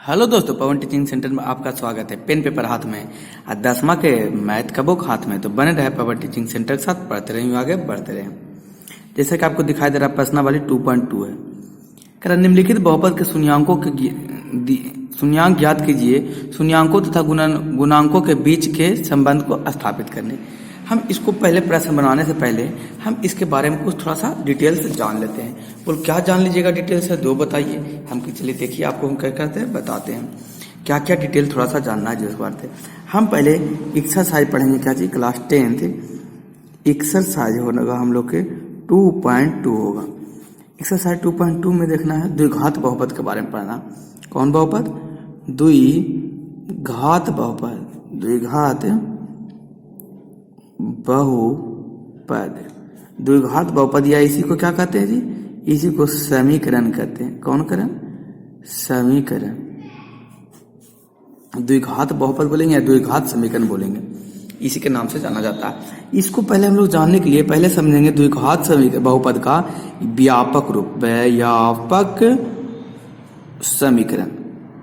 Hello दोस्तों, पवन teaching centre में आपका स्वागत है। पेन पेपर हाथ में और 10वां के मैथ का बुक हाथ में, तो बने रहे पवन टीचिंग सेंटर के साथ, पढ़ते रहे आगे बढ़ते रहे। जैसे कि आपको दिखाई दे रहा है प्रश्नावली 2.2 है। कह रहा निम्नलिखित बहुपद के शून्यांकों के शून्यांक ज्ञात कीजिए। शून्यांकों तथा गुणांकों के बीच के संबंध को स्थापित करने। हम इसको पहले प्रश्न बनाने से पहले हम इसके बारे में कुछ थोड़ा सा डिटेल से जान लेते हैं। बोल क्या जान लीजिएगा डिटेल से? दो बताइए। हम कि चलिए देखिए आपको हम क्या करते हैं बताते हैं क्या क्या डिटेल थोड़ा सा जानना है जिस बात है। हम पहले एक्सरसाइज पढ़ेंगे। क्या चीज? क्लास 10th एक्सरसाइज होगा हम लोग के 2.2 होगा। एक्सरसाइज 2.2 में देखना है द्विघात बहुपद के बारे में पढ़ना। कौन बहुपद? द्विघात बहुपद। द्विघात बहुपद। द्विघात बहुपद या इसी को क्या कहते हैं जी? इसी को समीकरण कहते हैं। कौन करण? समीकरण। द्विघात बहुपद बोलेंगे या द्विघात समीकरण बोलेंगे, इसी के नाम से जाना जाता है। इसको पहले हम लोग जानने के लिए पहले समझेंगे द्विघात समीकरण बहुपद का व्यापक रूप। व्यापक समीकरण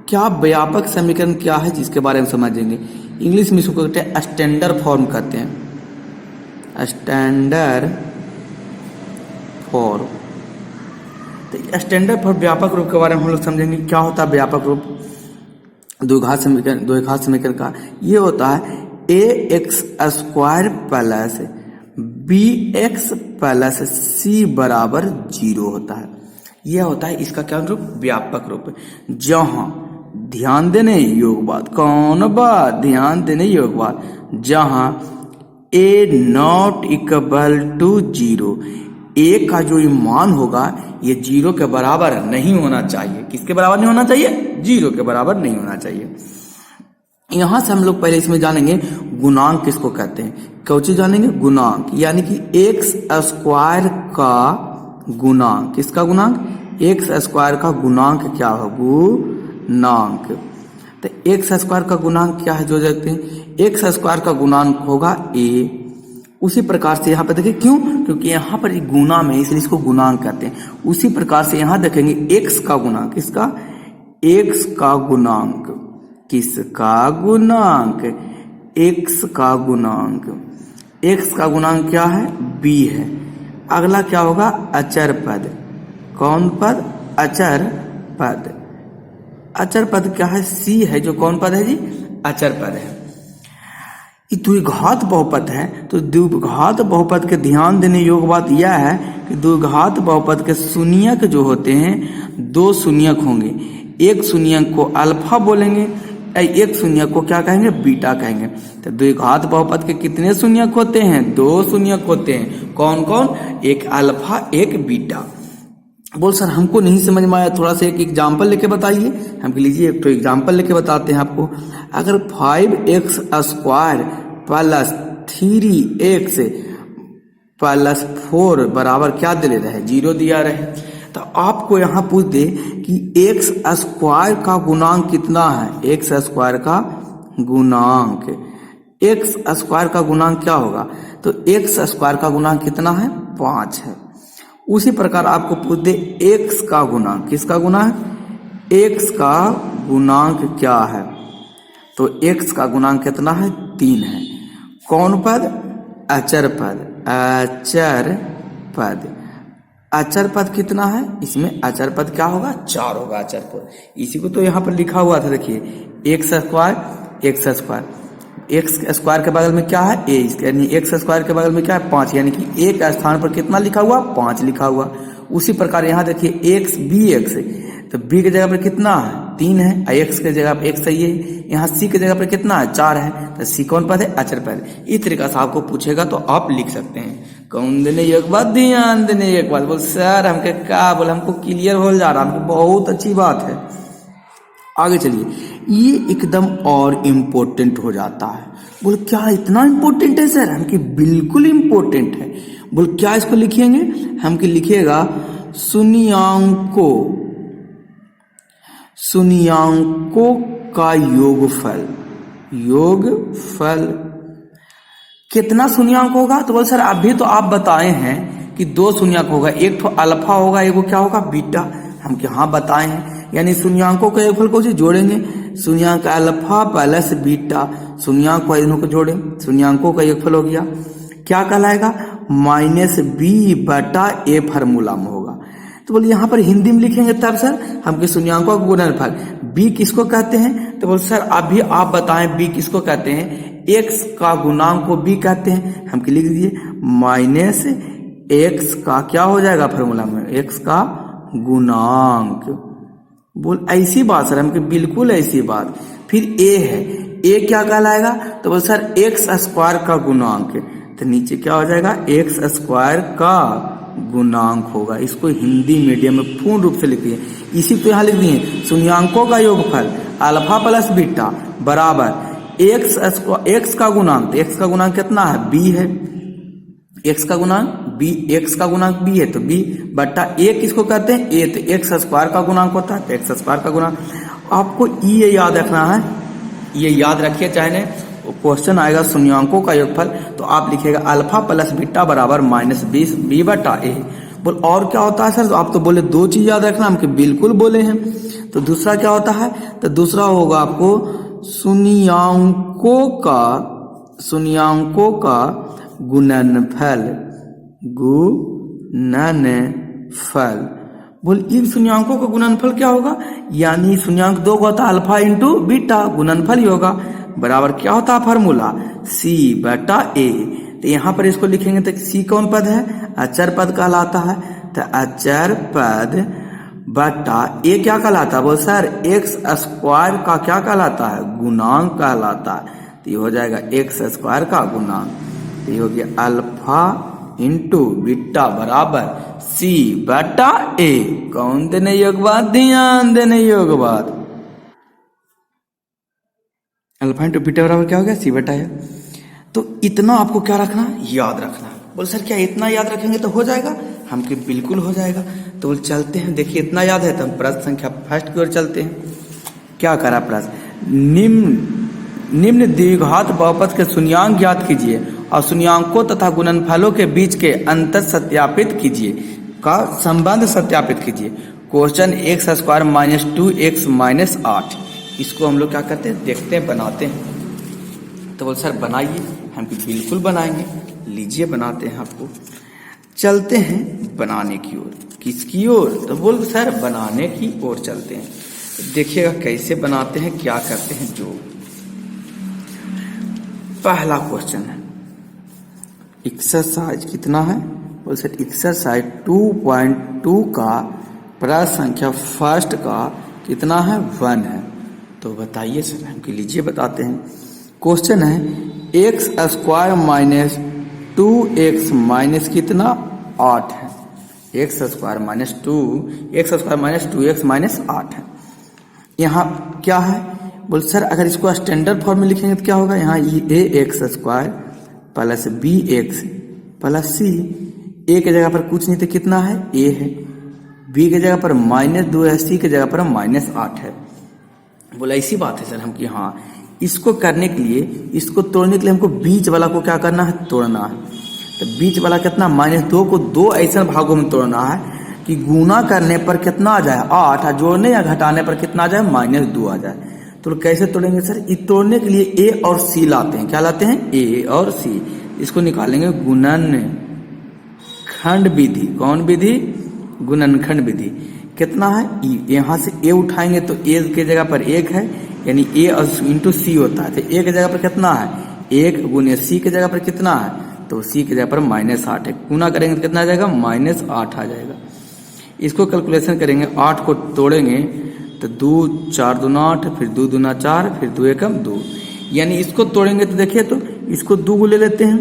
क्या? व्यापक समीकरण क्या है जिसके बारे में समझेंगे। इंग्लिश में इसको कहते हैं स्टैंडर्ड फॉर्म कहते हैं। Standard form. तो स्टैंडर्ड फॉर्म व्यापक रूप के बारे में हम लोग समझेंगे। क्या होता है व्यापक रूप द्विघात समीकरण का? ये होता है ax² plus bx plus c बराबर 0 होता है। यह होता है इसका क्या रूप? व्यापक रूप। जहां ध्यान देने योग बात, कौन बात? ध्यान देने योग बात, जहां a≠0, a का जो मान होगा ये 0 के बराबर नहीं होना चाहिए। किसके बराबर नहीं होना चाहिए? 0 के बराबर नहीं होना चाहिए। यहां से हम लोग पहले इसमें जानेंगे गुणांक किसको कहते हैं। क्या चीज जानेंगे? गुणांक, यानी कि x² का गुणांक। किसका गुणांक? x² का गुणांक क्या हो? गुणांक। तो x² का गुणांक क्या है जो देखते हैं? x² का गुणांक होगा a। उसी प्रकार से यहाँ पे देखिए, क्यों? क्योंकि यहाँ पर गुणा में, इसलिए इसको गुणांक कहते हैं। उसी प्रकार से यहाँ देखेंगे x का गुणांक। किसका? x का गुणांक। किसका गुणांक? x का गुणांक। x का गुणांक क्या है? b है। अगला क्या होगा? अचर पद। कौन पद? अचर पद। अचर पद क्या है? c है। जो कौन पद है जी? अचर पद है। द्विघात बहुपद है, तो द्विघात बहुपद के ध्यान देने योग्य बात यह है कि द्विघात बहुपद के शून्यक जो होते हैं, दो शून्यक होंगे। एक शून्यक को अल्फा बोलेंगे, एक शून्यक को क्या कहेंगे? बीटा कहेंगे। तो द्विघात बहुपद के कितने शून्यक होते हैं? दो शून्यक होते हैं। कौन कौन? एक अल्फा, एक बीटा। बोल सर हमको नहीं समझ में आया, थोड़ा सा एक एग्जाम्पल लेके बताइए। हम लीजिए एक तो एग्जाम्पल लेके बताते हैं आपको। अगर 5x² प्लस 3x प्लस 4 बराबर क्या दे रहे? 0 दिया रहे। तो आपको यहाँ पूछ दे कि x² का गुणांक कितना है? x² का गुणांक। x² का गुणांक क्या होगा? तो x² का गुणांक कितना है? 5 है। उसी प्रकार आपको पूछ दे x का गुणांक। किसका गुणांक? x का गुणांक क्या है? तो x का गुणांक कितना है? 3 है। कौन पद? अचर पद। अचर पद। अचर पद कितना है? इसमें अचर पद क्या होगा? 4 होगा अचर पद। इसी को तो यहाँ पर लिखा हुआ था, देखिए x²। x² के बगल में क्या है? a। यानी x² के बगल में क्या है? 5। यानी कि एक स्थान पर कितना लिखा हुआ? 5 लिखा हुआ। उसी प्रकार यहाँ देखिए x bx, तो b की जगह पर कितना है? 3 है। x की जगह पर x सही है। यहाँ c की जगह पर कितना है? 4 है। तो c कौन पद है? अचर पद। इस तरीका से आपको पूछेगा तो आप लिख सकते हैं। कौन देने एक बात, ध्यान देने एक बात। बोल सर हमके क्या बोले, हमको क्लियर हो जा रहा, हमको बहुत अच्छी बात है। आगे चलिए, ये एकदम और इम्पोर्टेंट हो जाता है। बोल क्या इतना इम्पोर्टेंट है सर? हमके बिल्कुल इम्पोर्टेंट है। बोल क्या इसको लिखेंगे? हमके लिखिएगा शून्यांकों का योगफल। योगफल कितना शून्यांक होगा? तो बोल सर अभी तो आप बताए हैं कि 2 शून्यांक होगा, एक तो अल्फा होगा, एक क्या होगा? बीटा। हम हाँ बताए हैं यानी शून्यांकों का योगफल को जोड़ेंगे, शून्यांक अल्फा प्लस बीटा, शून्यांक को इन्हों को जोड़े, शून्यांकों का योगफल हो गया, क्या कहलाएगा, -b/a फार्मूला में होगा। तो बोलिए यहाँ पर हिंदी में लिखेंगे तब सर हमके शून्यांकों का गुणनफल b किसको कहते हैं, तो बोल सर अभी आप बताएं b किसको कहते हैं, x का गुणांक को b कहते हैं, हमके लिख दीजिए -x का क्या हो जाएगा फार्मूला में, x का गुणांक। बोल ऐसी बात सर, हमके बिल्कुल ऐसी बात। फिर a है, a क्या कहलाएगा, तो बोल सर x² का गुणांक, तो नीचे क्या हो जाएगा, x² का गुणांक होगा। इसको हिंदी मीडियम में पूर्ण रूप से लिख दिए। इसी तो यहाँ लिख दिए शून्यांकों का योगफल अल्फा प्लस बीटा बराबर x का गुणांक, x का गुणांक कितना है, b है, x का गुणांक b है, तो b बट्टा a किसको कहते हैं, a, तो x² का गुणांक होता है, तो x² का गुणांक। आपको ये याद रखना है, ये याद रखिए, चाहे क्वेश्चन आएगा शून्यांकों का योगफल तो आप लिखेगा अल्फा प्लस बीटा बराबर -20 b/a। बोल और क्या होता है सर, आप तो बोले 2 चीज याद रखना, हमके बिल्कुल बोले हैं। तो दूसरा क्या होता है, तो दूसरा होगा आपको शून्यांकों का गुणनफल। बोल इन शून्यांकों का गुणनफल क्या होगा, यानी शून्यांक 2 का होता है अल्फा इंटू बीटा, गुणनफल ही होगा, बराबर क्या होता है फार्मूला c/a। तो यहाँ पर इसको लिखेंगे तो c कौन पद है, अचर पद कहलाता है, तो अचर पद बटा a क्या कहलाता है, बोल सर x² का क्या कहलाता है, गुणांक कहलाता है, तो ये हो जाएगा x² का गुणांक, तो ये हो गया अल्फा इंटू बीटा बराबर c/a। कौन देने योग बात, ध्यान देने योग बात, अल्फा इंटू बीटा बराबर क्या हो गया, c/a। तो इतना आपको क्या रखना, याद रखना। बोल सर क्या इतना याद रखेंगे तो हो जाएगा, हमके बिल्कुल हो जाएगा। तो बोल चलते हैं, देखिए इतना याद है तो हम प्रश्न संख्या फर्स्ट की ओर चलते हैं। क्या करा प्रश्न, निम्न द्विघात बहुपद के शून्यांक ज्ञात कीजिए और शून्यांकों तथा गुणनफलों के बीच के अंतर सत्यापित कीजिए, का संबंध सत्यापित कीजिए। क्वेश्चन x² - 2x - 8, इसको हम लोग क्या करते हैं, देखते हैं, बनाते हैं। तो बोल सर बनाइए, हम बिल्कुल बनाएंगे, लीजिए बनाते हैं। आपको चलते हैं बनाने की ओर, किसकी ओर, तो बोल सर बनाने की ओर चलते हैं। देखिएगा कैसे बनाते हैं, क्या करते हैं। जो पहला क्वेश्चन है, एक्सरसाइज कितना है, बोल सर एक्सरसाइज 2.2 का प्रश्न संख्या फर्स्ट का कितना है, 1 है। तो बताइए सर, हमके लीजिए बताते हैं। क्वेश्चन है x² - 2x माइनस कितना, 8 है, x² - 2x माइनस 8 है। यहाँ क्या है, बोल सर अगर इसको स्टैंडर्ड फॉर्म में लिखेंगे तो क्या होगा, यहाँ ये ax² plus bx plus c, a के जगह पर कुछ नहीं तो कितना है, a है, b के जगह पर -2 है, c के जगह पर -8 है। बोला ऐसी बात है सर हम कि हाँ, इसको करने के लिए, इसको तोड़ने के लिए हमको बीच वाला को क्या करना है, तोड़ना है। तो बीच वाला कितना, -2 को 2 ऐसे भागों में तोड़ना है कि गुना करने पर कितना आ जाए, 8, और जोड़ने या घटाने पर कितना आ जाए, -2 आ जाए। तो कैसे तोड़ेंगे सर, ये तोड़ने के लिए a और c लाते हैं, क्या लाते हैं, a और c, इसको निकालेंगे गुणनखंड विधि। कौन विधि, गुणनखंड विधि। कितना है, यहाँ से a उठाएंगे तो a के जगह पर 1 है, यानी a इंटू c होता है, तो a के जगह पर कितना है, 1 गुने c के जगह पर कितना है, तो c के जगह पर -8 है। गुना करेंगे तो कितना आ जाएगा, -8 आ जाएगा। इसको कैलकुलेशन करेंगे, 8 को तोड़ेंगे तो 2 4 दूना 8, फिर 2 दूना 4, फिर 2 एकम 2, यानी इसको तोड़ेंगे तो देखिए, तो इसको 2 को ले लेते हैं,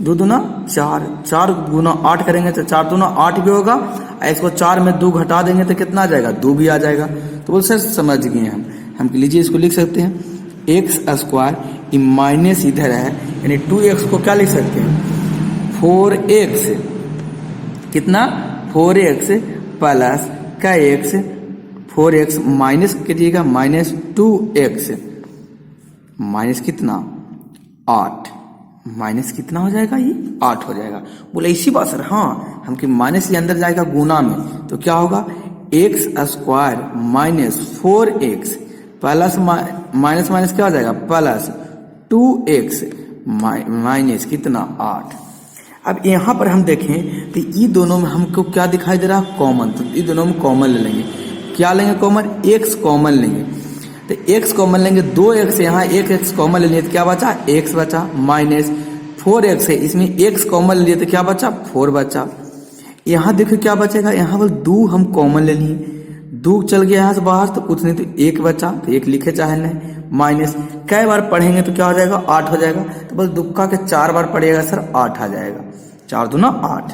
2 दूना 4, 4 गुना 8 करेंगे तो 4 दूना 8 भी होगा, इसको 4 में 2 घटा देंगे तो कितना आ जाएगा, 2 भी आ जाएगा। तो बोल सर समझ गए हम लीजिए इसको लिख सकते हैं, x² माइनस इधर है, यानी 2x को क्या लिख सकते हैं, 4x, कितना 4x प्लस का x, 4x माइनस कीजिएगा -2x, माइनस कितना 8, माइनस कितना हो जाएगा, ये 8 हो जाएगा। बोले इसी बात सर, हाँ हमके माइनस के अंदर जाएगा गुना में, तो क्या होगा x square minus 4x plus minus minus क्या हो जाएगा प्लस 2x माइनस कितना 8। अब यहाँ पर हम देखें तो ये दोनों में हमको क्या दिखाई दे रहा है कॉमन, तो ये दोनों में कॉमन ले लेंगे। क्या लेंगे कॉमन, x कॉमन लेंगे, तो x कॉमन लेंगे 2x यहाँ 1x कॉमन ले लिए तो क्या बचा x बचा, माइनस 4x है इसमें x कॉमन ले लिए तो क्या बचा 4 बचा। यहाँ देखो क्या बचेगा, यहाँ पर 2 हम कॉमन ले लिए, 2 चल गया यहाँ से बाहर तो कुछ नहीं, तो 1 बचा, तो 1 लिखे चाहे नहीं, माइनस कई बार पढ़ेंगे तो क्या हो जाएगा 8 हो जाएगा, तो बस दुक्का के 4 बार पढ़िएगा सर 8 आ जाएगा, 4 दूना 8।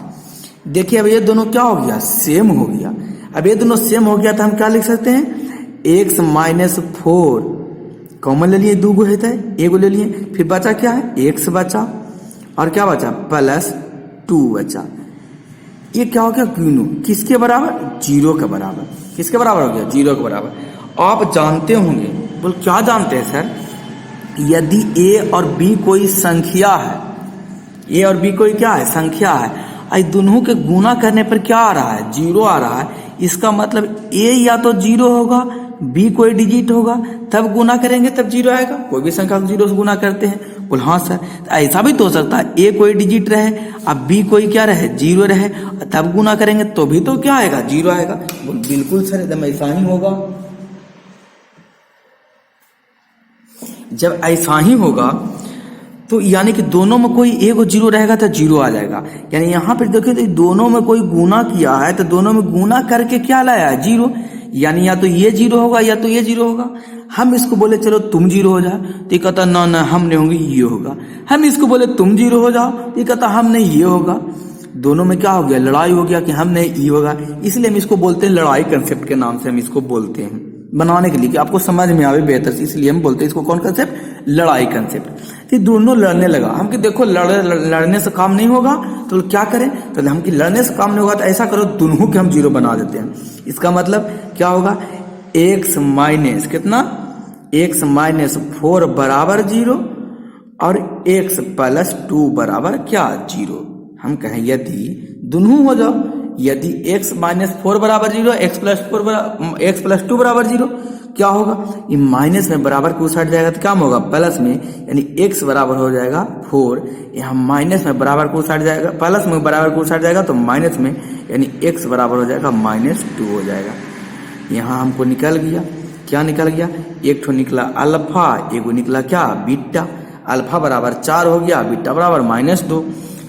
देखिए अब ये दोनों क्या हो गया सेम हो गया। अब ये दोनों सेम हो गया तो हम क्या लिख सकते हैं x माइनस 4 कॉमन ले लिए, 2 गो है 1 गो ले लिए, फिर बचा क्या है x बचा और क्या बचा प्लस 2 बचा। ये क्या हो गया क्यूनो किसके बराबर 0 के बराबर, किसके बराबर हो गया 0 के बराबर। आप जानते होंगे, बोल क्या जानते हैं सर, यदि a और b कोई संख्या है, a और b कोई क्या है संख्या है, आई दोनों के गुना करने पर क्या आ रहा है 0 आ रहा है, इसका मतलब a या तो 0 होगा b कोई डिजिट होगा, तब गुना करेंगे तब 0 आएगा। कोई भी संख्या को 0 से गुना करते हैं, बोल हाँ सर, तो ऐसा भी तो हो सकता है a कोई डिजिट रहे अब b कोई क्या रहे 0 रहे, तब गुना करेंगे तो भी तो क्या आएगा 0 आएगा। बोल बिल्कुल सर एकदम ऐसा ही होगा। जब ऐसा ही होगा तो यानी कि दोनों में कोई एक 0 रहेगा तो 0 आ जाएगा। यानी यहाँ पर देखिए तो दोनों में कोई गुना किया है तो दोनों में गुना करके क्या लाया है 0, यानी या तो ये 0 होगा या तो ये 0 होगा। हम इसको बोले चलो तुम 0 हो जाओ तो ये कहता ना ना हम नहीं होंगे ये होगा, हम इसको बोले तुम 0 हो जाओ तो ये कहता हम नहीं ये होगा। दोनों में क्या हो गया लड़ाई हो गया कि हम नहीं ये होगा, इसलिए हम इसको बोलते हैं लड़ाई कंसेप्ट के नाम से हम इसको बोलते हैं बनाने के लिए कि आपको समझ में आवे बेहतर से, इसलिए हम बोलते हैं इसको कौन कंसेप्ट लड़ाई कंसेप्ट। दोनों लड़ने लगा, हम कि देखो लड़ने से काम नहीं होगा तो क्या करें, तो हम कि लड़ने से काम नहीं होगा तो ऐसा करो दोनों के हम 0 बना देते हैं। इसका मतलब क्या होगा x माइनस कितना x माइनस 4 बराबर 0 और x प्लस 2 बराबर क्या 0। हम कहें यदि दोनों हो जाओ, यदि x माइनस 4 बराबर 0 x प्लस 2 बराबर 0 क्या होगा, ये माइनस में बराबर को उलट जाएगा तो क्या होगा प्लस में, यानी x बराबर हो जाएगा 4, यहाँ माइनस में बराबर को उलट जाएगा, प्लस में बराबर को उलट जाएगा तो माइनस में, यानी x बराबर हो जाएगा -2 हो जाएगा। यहाँ हमको निकल गया क्या निकल गया, एक ठो निकला अल्फा, एक निकला क्या बीटा। अल्फा बराबर 4 हो गया, बीटा बराबर -2।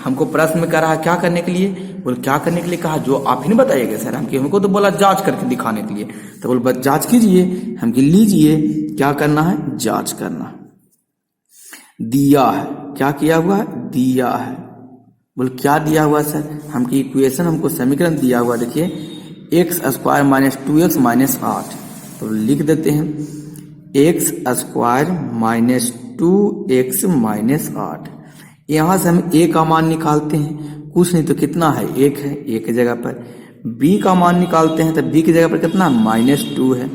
हमको प्रश्न में कह रहा क्या करने के लिए, बोल क्या करने के लिए कहा जो आप ही नहीं बताइएगा सर, हमको तो बोला जांच करके दिखाने के लिए, तो बोल बस जांच कीजिए, हम कि लीजिए क्या करना है जांच करना। दिया है, क्या किया हुआ है दिया है, बोल क्या दिया हुआ सर, हमकी इक्वेशन हमको समीकरण दिया हुआ देखिए x square minus 2x minus 8, तो लिख देते हैं x square minus 2x minus 8। यहाँ से हम a का मान निकालते हैं, कुछ नहीं तो कितना है 1 है, a की जगह पर b का मान निकालते हैं तो b की जगह पर कितना -2 है,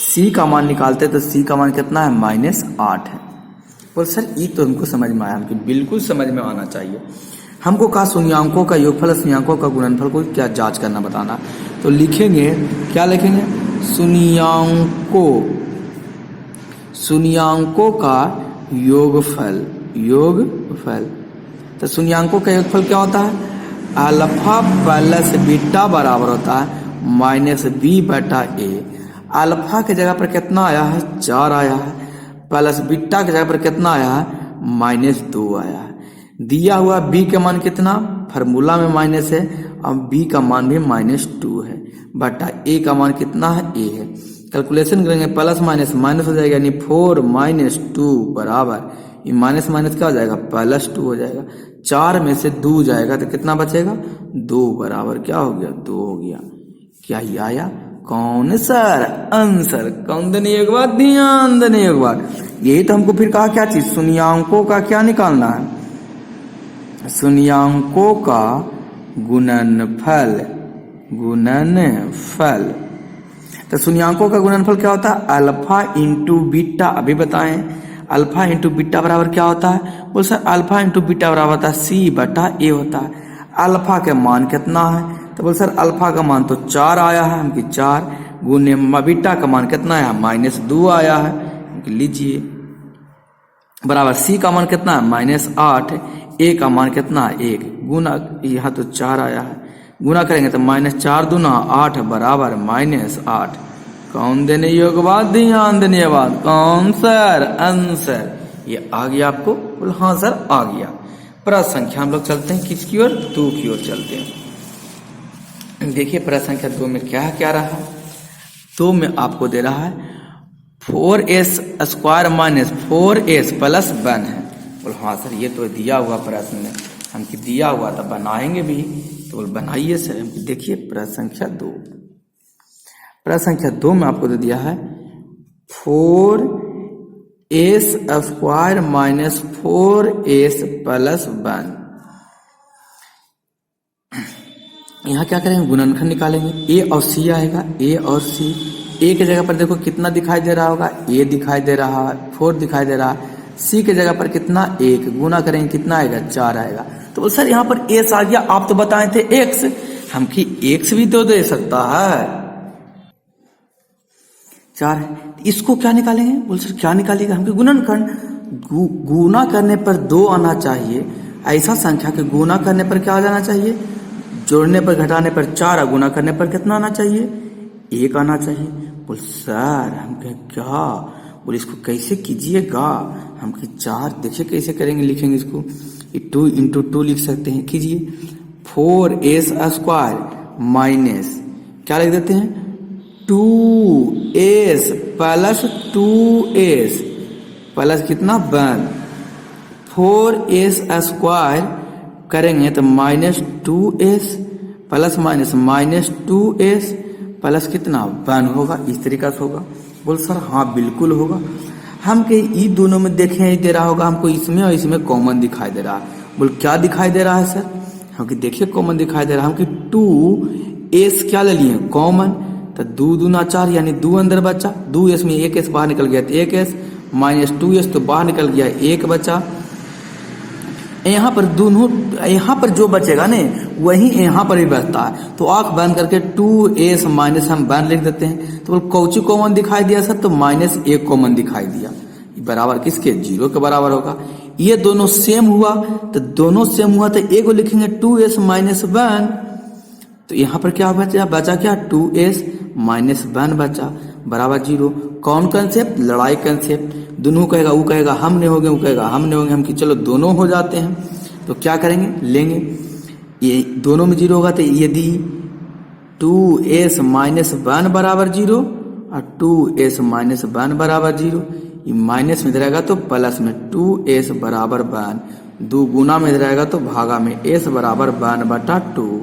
c का मान निकालते हैं तो c का मान कितना है -8 है। बोल सर ये तो हमको समझ में आया, हमको बिल्कुल समझ में आना चाहिए। हमको कहा शून्यांकों का योगफल शून्यांकों का गुणनफल को क्या जांच करना बताना, तो लिखेंगे क्या लिखेंगे शून्यांकों का योगफल, तो शून्यांकों का योगफल क्या होता है अल्फा प्लस बीटा बराबर होता है -b/a। अल्फा की जगह पर कितना आया है 4 आया है, प्लस बीटा की जगह पर कितना आया है -2 आया है। दिया हुआ b का मान कितना, फार्मूला में माइनस है और b का मान भी -2 है, बटा a का मान कितना है a है। कैलकुलेशन करेंगे प्लस माइनस माइनस हो जाएगा, यानी 4 - 2 बराबर, ये माइनस माइनस क्या हो जाएगा +2 हो जाएगा। 4 में से 2 जाएगा तो कितना बचेगा 2 बराबर क्या हो गया 2 हो गया। क्या ही आया कौन सर आंसर, कौन देने एक बार ध्यान देने एक बार। यही तो हमको फिर कहा क्या चीज शून्यांकों का क्या निकालना है, शून्यांकों का गुणनफल। तो शून्यांकों का गुणनफल क्या होता है अल्फा इंटू बीटा, अभी बताएं अल्फा इंटू बीटा बराबर क्या होता है, बोल सर अल्फा इंटू बीटा बराबर होता है c/a होता है। अल्फा के मान कितना है तो बोल सर अल्फा का मान तो 4 आया है, हमकी 4 गुने बीटा का मान कितना है, -2 आया है, लीजिए बराबर सी का मान कितना है, -8, ए का मान कितना है 1, गुना यहाँ तो 4 आया है, गुना करेंगे तो -4 दूना 8 बराबर -8। कौन देने योग्य बात, ध्यान देने बात, कौन सर, आंसर ये आ गया आपको, बोल हाँ सर आ गया। प्रश्न संख्या हम लोग चलते हैं किसकी ओर, 2 की ओर चलते हैं। देखिए प्रश्न संख्या 2 में क्या रहा, 2 में आपको दे रहा है 4s² - 4s + 1 है। बोल हाँ सर ये तो दिया हुआ प्रश्न में, हमको दिया हुआ था बनाएंगे भी, तो बोल बनाइए सर। देखिए प्रश्न संख्या 2, प्रश्न संख्या 2 में आपको दे दिया है 4s² - 4s + 1। यहाँ क्या करेंगे, गुणनखंड निकालेंगे, ए और सी आएगा, ए और सी, ए की जगह पर देखो कितना दिखाई दे रहा होगा, ए दिखाई दे रहा है, 4 दिखाई दे रहा है, सी की जगह पर कितना 1, गुना करेंगे कितना आएगा 4 आएगा। तो सर यहाँ पर एस आ गया, आप तो बताए थे एक्स, हमकी एक्स भी तो दे सकता है, 4 है, इसको क्या निकालेंगे, बोल सर क्या निकालेगा, हमके गुणनखंड, गुना करने पर 2 आना चाहिए, ऐसा संख्या के गुना करने पर क्या आ जाना चाहिए, जोड़ने पर घटाने पर 4, गुना करने पर कितना आना चाहिए, 1 आना चाहिए। बोल सर हम क्या, बोले इसको कैसे कीजिएगा, हमके 4 देखिए कैसे करेंगे, लिखेंगे इसको 2 × 2 लिख सकते हैं, कीजिए 4s² माइनस क्या लिख देते हैं 2s + 2s प्लस कितना 1, 4s² करेंगे तो -2s plus minus -2s plus कितना 1 होगा, इस तरीका से होगा। बोल सर हाँ बिल्कुल होगा, हम के ई दोनों में देखें दे रहा होगा, हमको इसमें और इसमें कॉमन दिखाई दे रहा है। बोल क्या दिखाई दे रहा है सर, हमको देखिए कॉमन दिखाई दे रहा है, हमको 2s क्या ले लिए कॉमन, तो 2 दूना 4 यानी 2 अंदर बचा, 2s में 1s बाहर निकल गया तो 1s, -2s तो बाहर निकल गया 1 बचा। यहाँ पर दोनों, यहाँ पर जो बचेगा ने वही यहाँ पर भी बचता है, तो आंख बंद करके 2s माइनस हम 1 लिख देते हैं। तो कौची कॉमन दिखाई दिया सर, तो -1 कॉमन दिखाई दिया, बराबर किसके 0 के बराबर होगा। ये दोनों सेम हुआ, तो दोनों सेम हुआ तो एक लिखेंगे 2s - 1, तो यहाँ पर क्या बचा क्या 2s - 1 बचा बराबर 0। कौन कंसेप्ट, लड़ाई कंसेप्ट, दोनों कहेगा वो कहेगा हम नहीं होंगे, वो कहेगा हम नहीं होंगे, हम कि चलो दोनों हो जाते हैं, तो क्या करेंगे लेंगे, ये दोनों में 0 होगा तो यदि 2s - 1 बराबर 0 और 2s - 1 बराबर 0, ये माइनस में रहेगा तो प्लस में 2s बराबर 1, 2 गुना में रहेगा तो भागा में s बराबर 1/2,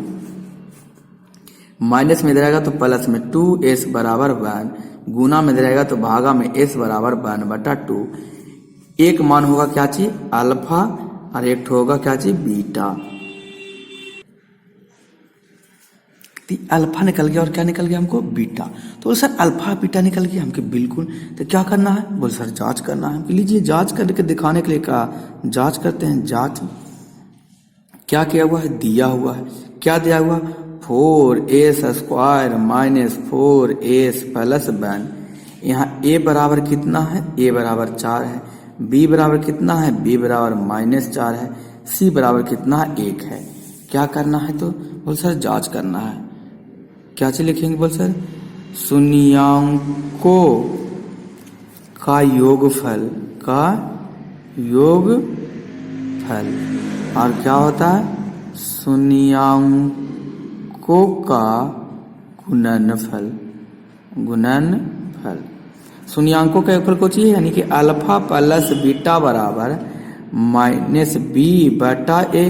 माइनस में रहेगा तो प्लस में 2s बराबर 1, गुना में रहेगा तो भागा में s बराबर 1/2। एक मान होगा क्या चीज अल्फा और एक होगा क्या चीज बीटा। अल्फा निकल गया और क्या निकल गया हमको बीटा। तो सर अल्फा बीटा निकल गया हमके बिल्कुल, तो क्या करना है, बोल सर जांच करना है हमको। लीजिए जांच करके दिखाने के लिए कहा, जांच करते हैं। जांच क्या किया हुआ है, दिया हुआ है, क्या दिया हुआ 4s² - 4s + 1। यहाँ a बराबर कितना है, a बराबर 4 है, b बराबर कितना है, b बराबर -4 है, c बराबर कितना है 1 है। क्या करना है, तो बोल सर जांच करना है। क्या चीज लिखेंगे, बोल सर शून्याङ्कों का योगफल, का योगफल, और क्या होता है शून्याङ्कों का गुणनफल, गुणनफल। शून्याङ्कों का योगफल को चाहिए, यानी कि अल्फा प्लस बीटा बराबर -b/a,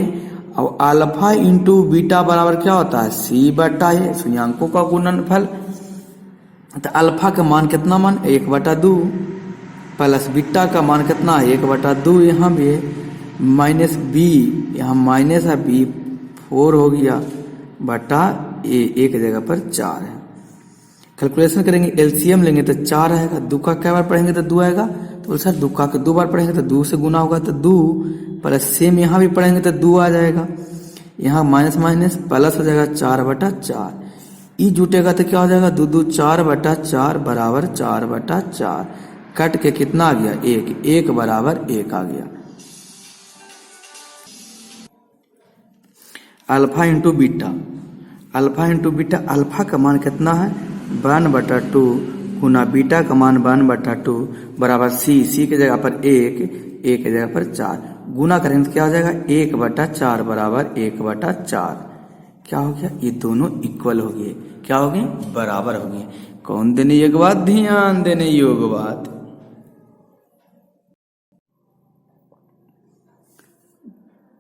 और अल्फा इंटू बीटा बराबर क्या होता है c/a, शून्याङ्कों का गुणनफल। तो अल्फा का मान कितना मान 1/2 प्लस बीटा का मान कितना 1/2, यहाँ भी माइनस b, यहाँ माइनस है b, 4 हो गया बटा a, एक जगह पर 4 है। कैलकुलेशन करेंगे, एलसीएम लेंगे तो 4 आएगा, 2 का क्या बार पढ़ेंगे तो 2 आएगा। तो सर 2 का 2 बार पढ़ेंगे तो 2 से गुना होगा तो 2, प्लस सेम यहाँ भी पढ़ेंगे तो 2 आ जाएगा। यहाँ माइनस माइनस प्लस हो जाएगा 4/4। ई जुटेगा तो क्या हो जाएगा 2 2 4/4 बराबर 4/4। कट के कितना आ गया 1, 1 बराबर 1 आ गया। Alpha into beta, alpha into beta, alpha का मान कितना है 1/2 गुना बीटा का मान 1/2 बराबर सी के जगह पर 1, ए के जगह पर 4 गुना करेंगे तो क्या हो जाएगा 1/4 बराबर 1/4। क्या हो गया, ये दोनों इक्वल हो गए। क्या हो गए, बराबर हो गए। कौन देने योग बात, ध्यान देने योग बात।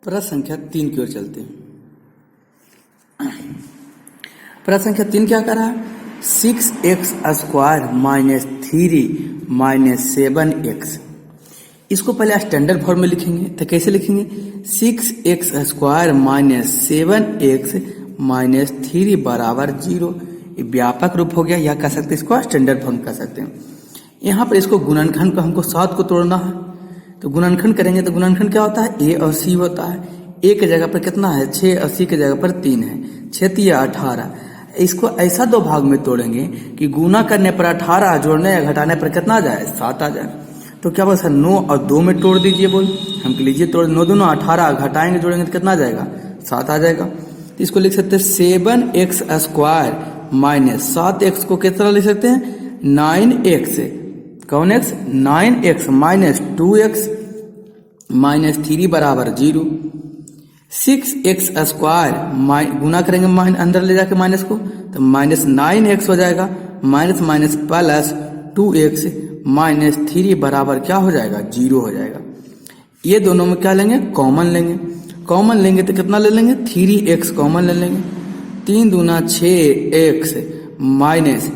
प्रश्न संख्या 3 की ओर चलते हैं। प्रश्न संख्या 3 क्या कर रहा है, 6x square minus 3 minus 7x। इसको पहले स्टैंडर्ड फॉर्म में लिखेंगे तो कैसे लिखेंगे, 6x square minus 7x minus 3 बराबर 0। ये व्यापक रूप हो गया, या कह सकते हैं इसको स्टैंडर्ड फॉर्म कह सकते हैं। यहाँ पर इसको गुणनखंड को हमको 7 को तोड़ना है, तो गुणनखंड करेंगे तो गुणनखंड क्या होता है, a और c होता है। a के जगह पर कितना है 6 और c के जगह पर 3 है, 6 या 18। इसको ऐसा 2 भाग में तोड़ेंगे कि गुना करने पर 18, जोड़ने या घटाने पर कितना आ जाए 7 आ जाए। तो क्या बोल सर 9 और 2 में तोड़ दीजिए, बोल हम लीजिए तोड़, 9 2 18 घटाएंगे जोड़ेंगे तो कितना आ जाएगा 7 आ जाएगा। तो इसको लिख सकते हैं 7x स्क्वायर माइनस 7x को किस तरह लिख सकते हैं 9x, कौन x 9x minus 2x minus 3 बराबर 0। 6x स्क्वायर गुना करेंगे अंदर ले जाके माइनस को, तो माइनस 9x हो जाएगा, minus minus plus 2x minus 3 बराबर क्या हो जाएगा 0 हो जाएगा। ये दोनों में क्या लेंगे, कॉमन लेंगे। कॉमन लेंगे तो कितना ले लेंगे 3x कॉमन ले लेंगे। 3 दूना 6x माइनस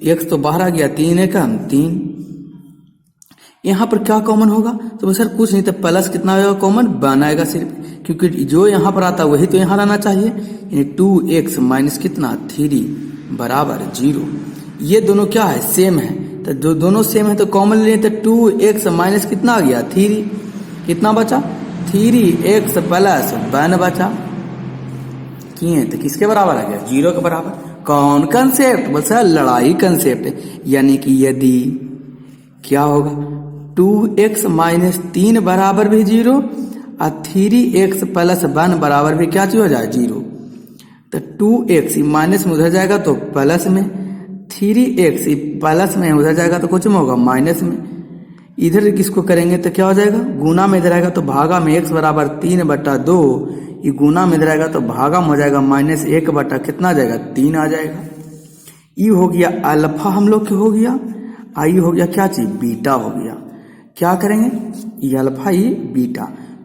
x तो बाहर आ गया, 3 है कम 3। यहाँ पर क्या कॉमन होगा, तो सर कुछ नहीं, तो प्लस कितना आएगा कॉमन 1 आएगा सिर्फ, क्योंकि जो यहाँ पर आता है वही तो यहाँ लाना चाहिए। यानी 2x माइनस कितना 3 बराबर 0। ये दोनों क्या है सेम है, तो जो दोनों सेम है तो कॉमन ले, तो 2x माइनस कितना आ गया 3, कितना बचा 3x प्लस 1 बचा, किए तो किसके बराबर आ गया 0 के बराबर। कौन कंसेप्ट, बोल सर लड़ाई कंसेप्ट। यानी कि यदि क्या होगा 2x माइनस 3 बराबर भी 0 और 3x प्लस 1 बराबर भी क्या चीज हो जाए 0, तो 2x माइनस में उधर जाएगा तो प्लस में, 3x प्लस में उधर जाएगा तो कुछ में होगा माइनस में। इधर किसको करेंगे तो क्या हो जाएगा, गुना में इधर आएगा तो भागा में x बराबर 3/2, ये गुना में इधर आएगा तो भागा में हो जाएगा माइनस 1 बटा कितना आ जाएगा 3 आ जाएगा। ये हो गया अल्फा हम लोग के हो गया, आई हो गया क्या चीज बीटा हो गया। क्या करेंगे ये अल्फा ये बीटा,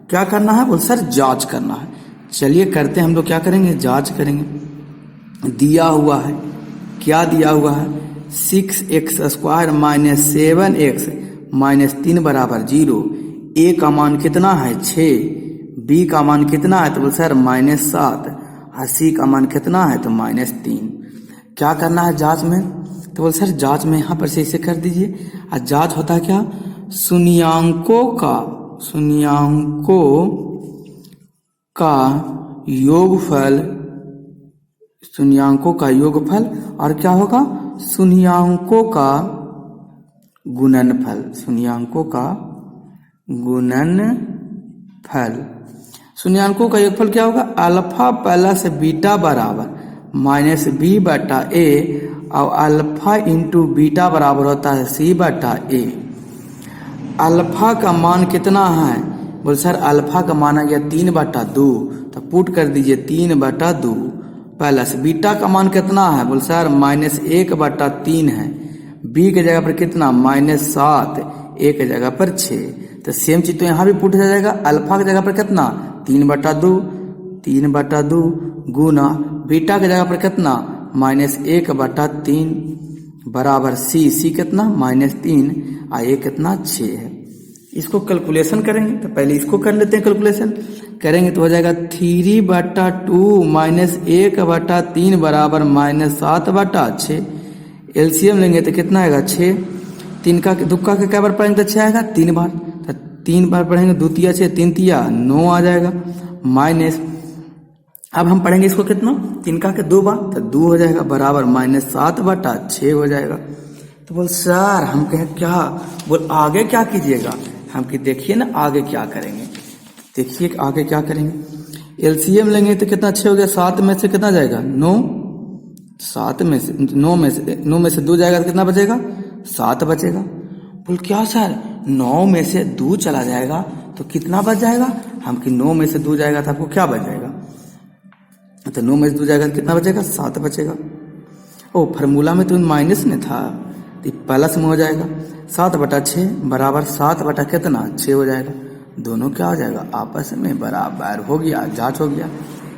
क्या करना है बोल सर जांच करना है। चलिए करते हैं हम लोग, क्या करेंगे जांच करेंगे। दिया हुआ है, क्या दिया हुआ है 6x square minus 7x minus 3 बराबर 0। a का मान कितना है 6, b का मान कितना है तो बोल सर -7 और c का मान कितना है तो -3। क्या करना है जांच में, तो बोल सर जांच में यहाँ पर से इसे कर दीजिए। और जांच होता है क्या, शून्याङ्कों का योगफल, शून्याङ्कों का योगफल और क्या होगा शून्याङ्कों का गुणनफल, शून्याङ्कों का गुणनफल। शून्याङ्कों का योगफल क्या होगा अल्फा प्लस बीटा बराबर माइनस b बटा a और अल्फा इंटू बीटा बराबर होता है c बटा a। अल्फा का मान कितना है बोल सर अल्फा का मान आ गया 3/2, तो पुट कर दीजिए 3/2 प्लस बीटा का मान कितना है बोल सर -1/3 है, b के जगह पर कितना -7, a के जगह पर 6। तो सेम चीज तो यहाँ भी पुट हो जाएगा, अल्फा की जगह पर कितना 3/2 गुना बीटा की जगह पर कितना -1/3 बराबर c कितना -3 और a कितना 6 है। इसको कैलकुलेशन करेंगे तो पहले इसको कर लेते हैं, कैलकुलेशन करेंगे तो हो जाएगा 3/2 माइनस 1/3 बराबर -7/6। एलसीएम लेंगे तो कितना आएगा 6, 3 का दुक्का के क्या बार पढ़ेंगे तो 6 आएगा 3 बार, तो 3 बार पढ़ेंगे 2 तिया 6 3 तिया 9 आ जाएगा, माइनस अब हम पढ़ेंगे इसको कितना, 3 का 2 बार, तो 2 हो जाएगा बराबर -7/6 हो जाएगा। तो बोल सर हम कहें क्या, बोल आगे क्या कीजिएगा, हम कि देखिए ना आगे क्या करेंगे, देखिए आगे क्या करेंगे। एलसीएम लेंगे तो कितना 6 हो गया, 7 में से कितना जाएगा 9, 7 में से 9 में से 2 जाएगा तो कितना बचेगा 7 बचेगा। बोल क्या सर 9 में से 2 चला जाएगा तो कितना बच जाएगा, हम कि 9 में से 2 जाएगा तो आपको क्या बच जाएगा, तो 9 में से 2 जाएगा तो कितना बचेगा 7 बचेगा। ओ फार्मूला में तो माइनस में था तो प्लस में हो जाएगा, 7/6 बराबर 7 बटा कितना 6 हो जाएगा, दोनों क्या हो जाएगा आपस में बराबर हो गया, जांच हो गया।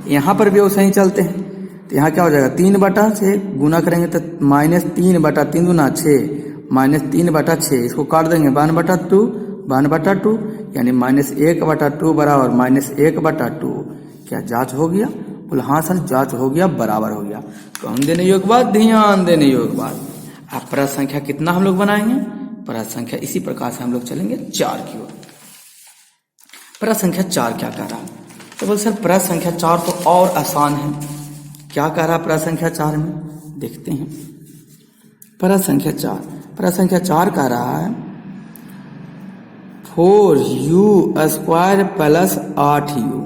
यहाँ पर भी वो सही चलते हैं तो यहाँ क्या हो जाएगा 3/6 गुना करेंगे तो -3/3 गुना 6 -3/6, इसको काट देंगे 1/2 यानी -1/2 बराबर -1/2, क्या जांच हो गया, बोले हाँ सर जांच हो गया बराबर हो गया। कौन देने योग्य बात, ध्यान देने योग्य बात। अब प्रश्न संख्या कितना हम लोग बनाएंगे, प्रश्न संख्या इसी प्रकार से हम लोग चलेंगे 4 की ओर। प्रश्न संख्या 4 क्या कह रहा है, तो बोल सर प्रश्न संख्या 4 तो और आसान है, क्या कह रहा है प्रश्न संख्या 4 में, देखते हैं। प्रश्न संख्या 4 कह रहा है 4u² + 8u।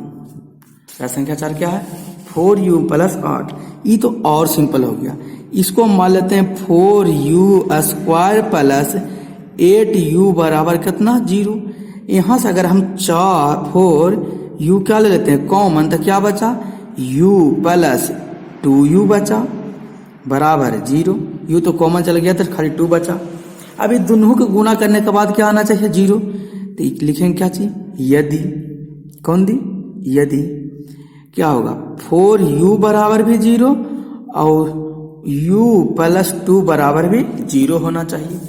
प्रश्न संख्या 4 क्या है 4u + 8, ये तो और सिंपल हो गया, इसको मान लेते हैं 4u² + 8u बराबर कितना 0। यहाँ से अगर हम 4 क्या ले लेते हैं कॉमन तो क्या बचा u + 2u बचा बराबर 0, u तो कॉमन चल गया तो खाली 2 बचा। अभी दोनों को गुना करने के बाद क्या आना चाहिए 0, तो लिखेंगे क्या चीज यदि, कौन दी यदि क्या होगा 4u बराबर भी 0 और u + 2 बराबर भी 0 होना चाहिए।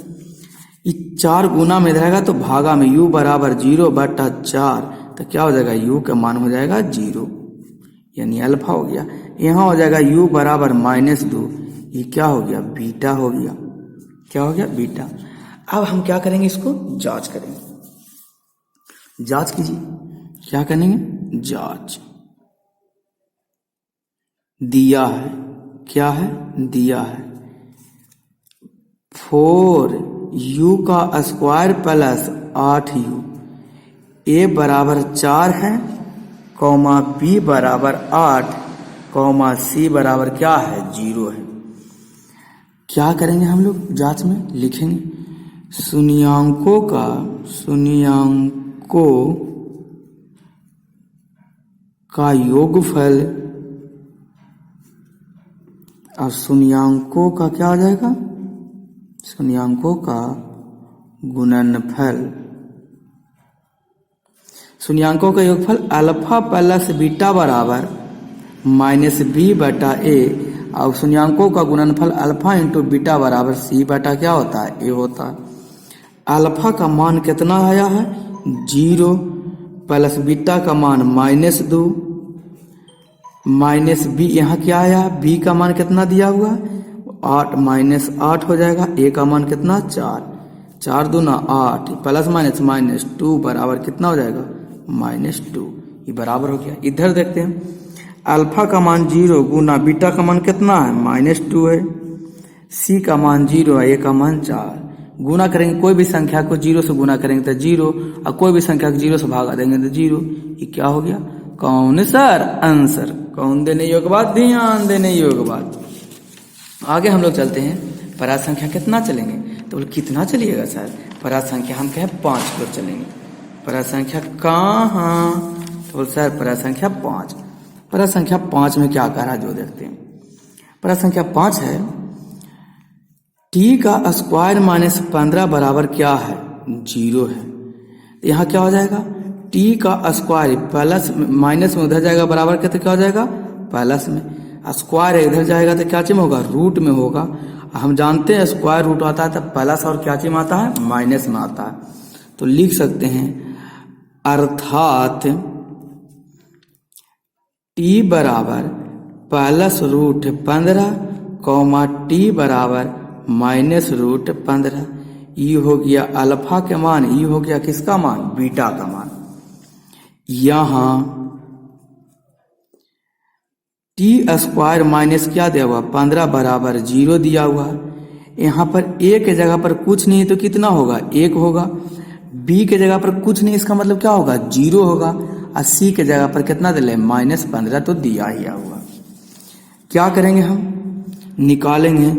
ये 4 गुना में रहेगा तो भागा में u बराबर 0/4, तो क्या हो जाएगा u का मान हो जाएगा 0 यानी अल्फा हो गया। यहाँ हो जाएगा u बराबर -2, ये क्या हो गया बीटा हो गया, क्या हो गया बीटा। अब हम क्या करेंगे इसको जांच करेंगे, जांच कीजिए क्या करेंगे जांच। दिया है, क्या है दिया है 4u² + 8u, a बराबर 4 है, कॉमा b बराबर 8, कॉमा c बराबर क्या है 0 है। क्या करेंगे हम लोग जांच में लिखेंगे शून्याङ्कों का योगफल और शून्याङ्कों का क्या हो जाएगा शून्याङ्कों का गुणनफल। शून्याङ्कों का योगफल अल्फा + बीटा बराबर -b/a और शून्याङ्कों का गुणनफल अल्फा × बीटा बराबर c बटा क्या होता है a होता है। अल्फा का मान कितना आया है 0 + बीटा का मान -2 -b, यहाँ क्या आया b का मान कितना दिया हुआ 8 -8 हो जाएगा, a का मान कितना 4, 4 दूना 8 +- 2 बराबर कितना हो जाएगा -2, ये बराबर हो गया। इधर देखते हैं अल्फा का मान 0 गुना बीटा का मान कितना है -2 है, c का मान 0 है, a का मान 4, गुना करेंगे कोई भी संख्या को 0 से गुना करेंगे तो 0 और कोई भी संख्या को 0 से भागा देंगे तो 0, ये क्या हो गया कौन सर आंसर। कौन देने योग्य बात, ध्यान देने योग्य बात। आगे हम लोग चलते हैं, परात संख्या कितना चलेंगे, तो बोले कितना चलिएगा सर, परात संख्या हम कहें 5 की ओर चलेंगे। परात संख्या कहाँ, तो बोले सर परात संख्या 5। परात संख्या 5 में क्या कह रहा है जो देखते हैं। परात संख्या 5 है t² - 15 बराबर क्या है 0 है। यहाँ क्या हो जाएगा t² प्लस माइनस में उधर जाएगा बराबर कहते क्या हो जाएगा प्लस में, स्क्वायर इधर जाएगा तो क्या चीज में होगा रूट में होगा। हम जानते हैं स्क्वायर रूट आता है तो प्लस और क्या चीज में आता है माइनस में आता है, तो लिख सकते हैं अर्थात t बराबर +√15 कॉमा t बराबर -√15, ये हो गया अल्फा के मान, ये हो गया किसका मान बीटा का मान। यहाँ टी स्क्वायर माइनस क्या दिया हुआ 15 बराबर 0 दिया हुआ है। यहाँ पर ए के जगह पर कुछ नहीं तो कितना होगा 1 होगा। बी के जगह पर कुछ नहीं इसका मतलब क्या होगा 0 होगा। और सी के जगह पर कितना दिले -15 तो दिया ही हुआ। क्या करेंगे हम निकालेंगे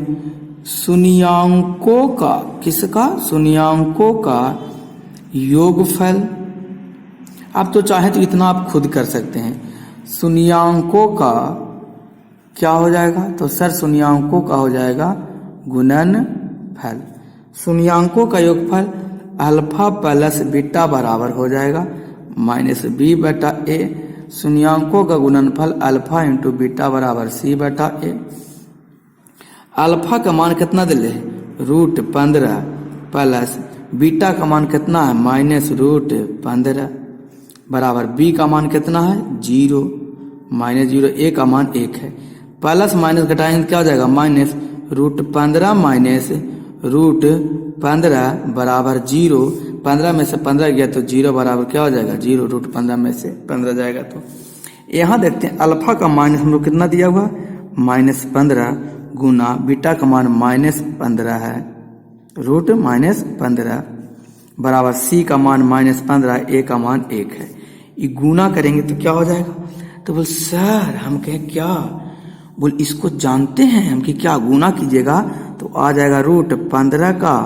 शून्याङ्कों का, किसका शून्याङ्कों का योगफल। आप तो चाहे तो इतना आप खुद कर सकते हैं। शून्याङ्कों का क्या हो जाएगा तो सर शून्याङ्कों का हो जाएगा गुणनफल। शून्याङ्कों का योगफल अल्फा प्लस बीटा बराबर हो जाएगा -b बटा a। शून्याङ्कों का गुणनफल अल्फा इंटू बीटा बराबर c बटा a। अल्फा का मान कितना दिले √15 प्लस बीटा का मान कितना है -√15 बराबर b का मान कितना है 0 -0 a का मान 1 है। प्लस माइनस घटाएंगे क्या हो जाएगा -√15 -√15 बराबर 0। 15 में से 15 गया तो 0 बराबर क्या हो जाएगा 0। √15 में से 15 जाएगा तो यहाँ देखते हैं अल्फा का मान हम लोग कितना दिया हुआ -15 गुना बीटा का मान -15 है √-15 बराबर c का मान -15 a का मान 1 है। ये गुना करेंगे तो क्या हो जाएगा तो बोल सर हम कहें क्या बोल इसको जानते हैं हम कि क्या गुना कीजिएगा तो आ जाएगा √15 का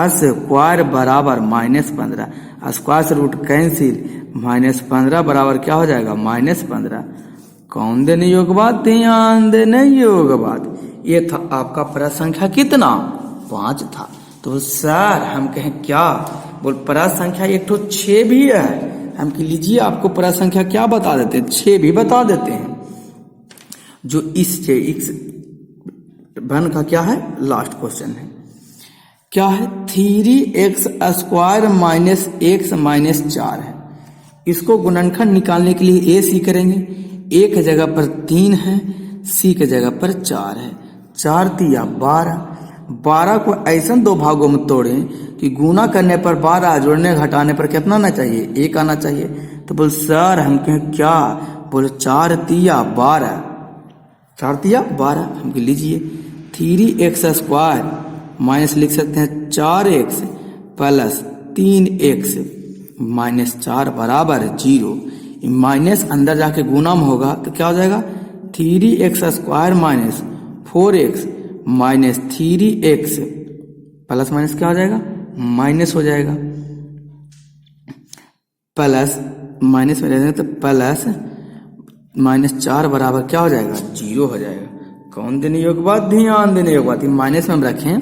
स्क्वायर बराबर -15। स्क्वायर से रूट कैंसिल -15 बराबर क्या हो जाएगा -15। कौन देने योग बात ध्यान देने योग बात। ये था आपका प्रश्न संख्या कितना 5 था। तो सर हम कहें क्या बोल प्रश्न संख्या एक तो 6 भी है। हम कि लीजिए आपको प्रश्न संख्या क्या बता देते हैं 6 भी बता देते हैं। जो इस x वन का क्या है लास्ट क्वेश्चन है क्या है 3x स्क्वायर -x -4 है। इसको गुणनखंड निकालने के लिए a c करेंगे। a के जगह पर 3 है c के जगह पर 4 है। 4 तिया 12 को ऐसा दो भागों में तोड़ें कि गुना करने पर 12 जोड़ने घटाने पर कितना आना चाहिए 1 आना चाहिए। तो बोल सर हम कहें क्या बोले 4 तिया 12 4 तिया 12 हम लीजिए 3x स्क्वायर माइनस लिख सकते हैं 4x प्लस 3x -4 बराबर 0। माइनस अंदर जाके गुना में होगा तो क्या हो जाएगा 3x square -4x -3x plus minus क्या हो जाएगा माइनस हो जाएगा प्लस माइनस में रहेगा तो प्लस -4 बराबर क्या हो जाएगा 0 हो जाएगा। कौन देने योग बात ध्यान देने योग बात। माइनस में हम रखें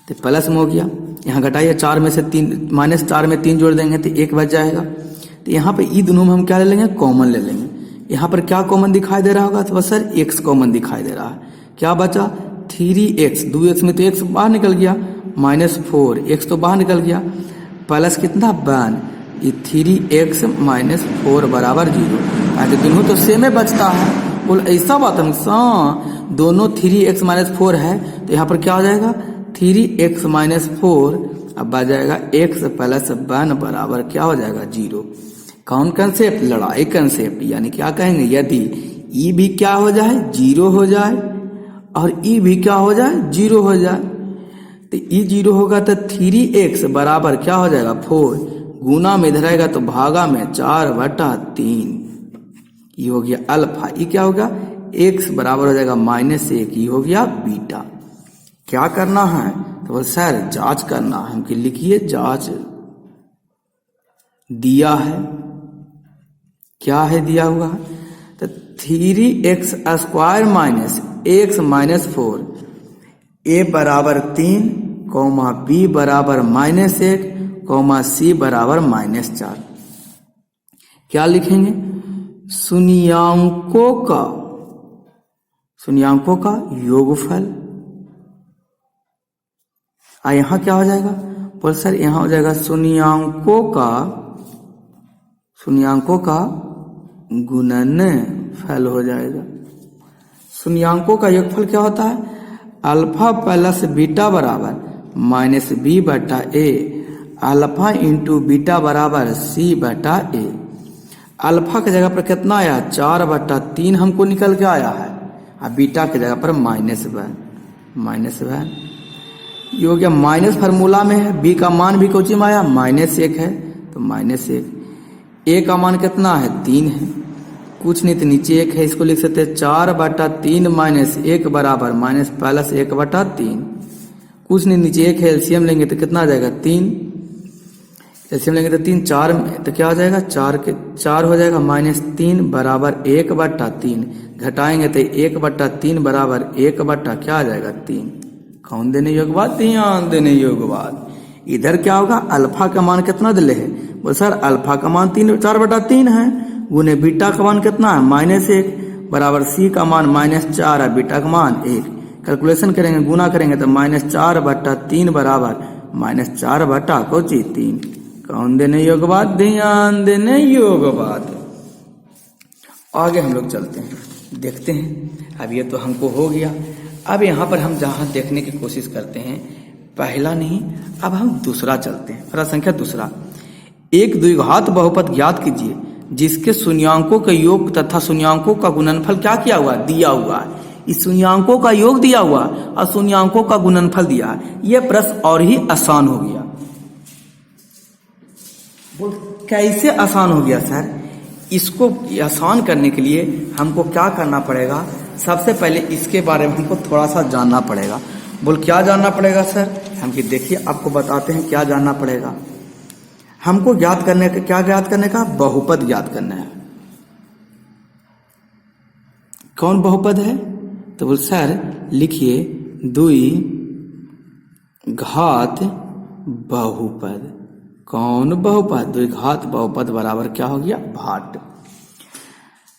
तो प्लस में हो गया। यहाँ घटाइए 4 में से 3 -4 में 3 जोड़ देंगे तो 1 बच जाएगा। तो यहाँ पे ई दोनों में हम क्या ले लेंगे कॉमन ले लेंगे। यहाँ पर क्या कॉमन दिखाई दे रहा होगा तो बस सर x कॉमन दिखाई दे रहा है। क्या बचा 3x 2x में तो x बाहर निकल गया -4 x तो बाहर निकल गया प्लस कितना 1 ये 3x -4 बराबर 0। आगे दोनों तो सेम ही बचता है। बोल ऐसा बात हम दोनों 3x -4 है तो यहाँ पर क्या हो जाएगा 3x -4 अब आ जाएगा x प्लस 1 बराबर क्या हो जाएगा 0। कौन कंसेप्ट लड़ाई कंसेप्ट यानी क्या कहेंगे यदि ई भी क्या हो जाए 0 हो जाए और ई भी क्या हो जाए 0 हो जाए तो ई 0 होगा तो 3x बराबर क्या हो जाएगा 4 गुना में इधर आएगा तो भागा में 4/3 ये हो गया अल्फा। ये क्या होगा x बराबर हो जाएगा -1 ये हो गया बीटा। क्या करना है तो सर जांच करना है। हमको लिखिए जांच दिया है क्या है दिया हुआ है तो 3x स्क्वायर -x -4 a बराबर 3 b बराबर -1 c बराबर -4। क्या लिखेंगे शून्याङ्कों का योगफल। यहाँ क्या हो जाएगा बोल सर यहाँ हो जाएगा शून्याङ्कों का गुणनफल हो जाएगा। शून्याङ्कों का योगफल क्या होता है अल्फा प्लस बीटा बराबर -b बटा a अल्फा इंटू बीटा बराबर c बटा a। अल्फा की जगह पर कितना आया, 4/3 हमको निकल के आया है, और बीटा की जगह पर -1 ये हो गया। माइनस फार्मूला में है, बी का मान भी कोची में आया -1 है, तो -1। ए का मान कितना है, 3 है, कुछ नहीं तो नीचे 1 है, इसको लिख सकते हैं 4/3 -1 बराबर -1/3। कुछ नहीं, नीचे 1 है, एलसीएम लेंगे तो कितना आ जाएगा, 3। एलसीएम लेंगे तो 3, 4 में तो क्या हो जाएगा, 4 हो जाएगा, -3 बराबर 1/3। घटाएंगे तो 1/3 बराबर 1 क्या आ जाएगा, 3। कौन देने योग्य बात, ध्यान देने योग्य बात। इधर क्या होगा, अल्फा का मान कितना दिले है, बोल सर अल्फा का मान 4/3 है, गुने बीटा का मान कितना है, -1 बराबर सी का मान -4 है, बीटा का मान 1। कैलकुलेशन करेंगे, गुना करेंगे तो -4/3 बराबर -4/3। कौन देने योग्य बात, ध्यान देने योग्य बात। आगे हम लोग चलते हैं, देखते हैं। अब ये तो हमको हो गया। अब यहाँ पर हम जहाँ देखने की कोशिश करते हैं, पहला नहीं, अब हम दूसरा चलते हैं। पहला संख्या दूसरा, एक द्विघात बहुपद ज्ञात कीजिए जिसके शून्यांकों का योग तथा शून्यांकों का गुणनफल क्या किया हुआ, दिया हुआ है। इस शून्यांकों का योग दिया हुआ और शून्यांकों का गुणनफल दिया है। यह प्रश्न और ही आसान हो गया। बोल कैसे आसान हो गया सर, इसको आसान करने के लिए हमको क्या करना पड़ेगा, सबसे पहले इसके बारे में हमको थोड़ा सा जानना पड़ेगा। बोल क्या जानना पड़ेगा सर, हम कि देखिए आपको बताते हैं क्या जानना पड़ेगा। हमको ज्ञात करने का, क्या ज्ञात करने का, बहुपद ज्ञात करना है। कौन बहुपद है, तो बोल सर लिखिए द्विघात बहुपद। कौन बहुपद, द्विघात बहुपद बराबर क्या हो गया, भाट।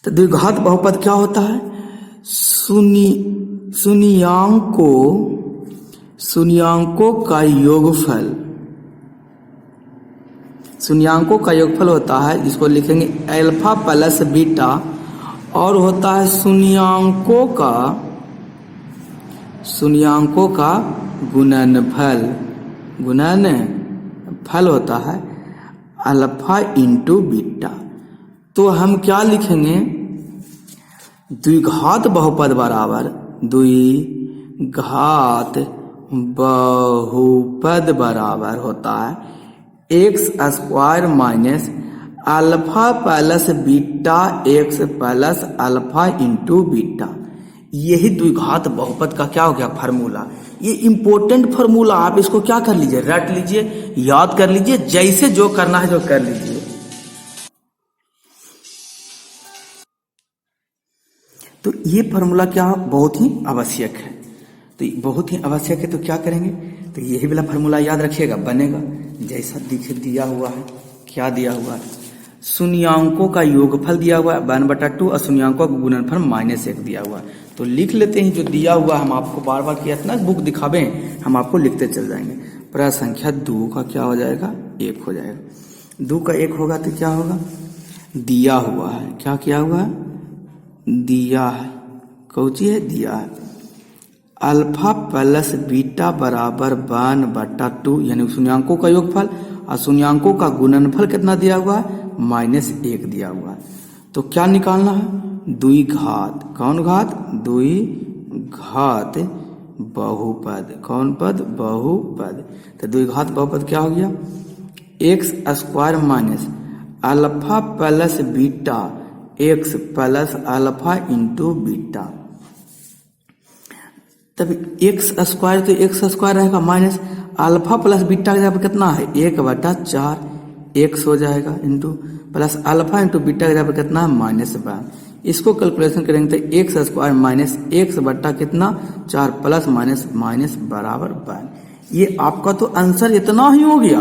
तो द्विघात बहुपद क्या होता है, शून्यांकों का योगफल, शून्यांकों का योगफल होता है, जिसको लिखेंगे अल्फा प्लस बीटा, और होता है शून्यांकों का गुणनफल होता है अल्फा इंटू बीटा। तो हम क्या लिखेंगे, द्विघात बहुपद बराबर द्विघात बहुपद बराबर होता है x² minus alpha plus beta x plus alpha into beta. यही द्विघात बहुपद का क्या हो गया, फार्मूला। ये इंपॉर्टेंट फार्मूला, आप इसको क्या कर लीजिए, रट लीजिए, याद कर लीजिए, जैसे जो करना है जो कर लीजिए। तो ये फार्मूला क्या बहुत ही आवश्यक है, तो बहुत ही आवश्यक है। तो क्या करेंगे, तो यही वाला फार्मूला याद रखिएगा, बनेगा जैसा दिया हुआ है। क्या दिया हुआ है, शून्यांकों का योगफल दिया हुआ है 1/2 और शून्यांकों का गुणनफल -1 दिया हुआ है। तो लिख लेते हैं जो दिया हुआ, हम आपको बार बार किया इतना बुक दिखावें, हम आपको लिखते चल जाएंगे। प्रश्न संख्या 2 का क्या हो जाएगा, 1 हो जाएगा। 2 का 1 होगा तो क्या होगा, दिया हुआ है, क्या किया हुआ है, दिया है, कौची है, दिया है अल्फा प्लस बीटा बराबर 1/2, यानी शून्यांकों का योगफल और शून्यांकों का गुणनफल कितना दिया हुआ है, -1 दिया हुआ है। तो क्या निकालना है, द्विघात, कौन घात, द्विघात बहुपद, कौन पद, बहुपद। तो द्विघात बहुपद क्या हो गया, x² minus alpha plus beta x plus alpha into beta. तब x² तो x² रहेगा माइनस अल्फा प्लस बीटा की जगह पर कितना है, 1/4 x हो जाएगा, into plus alpha into beta की जगह पर कितना है, -1। इसको कैलकुलेशन करेंगे तो x² माइनस x बट्टा कितना 4 प्लस माइनस बराबर 1। ये आपका तो आंसर इतना ही हो गया।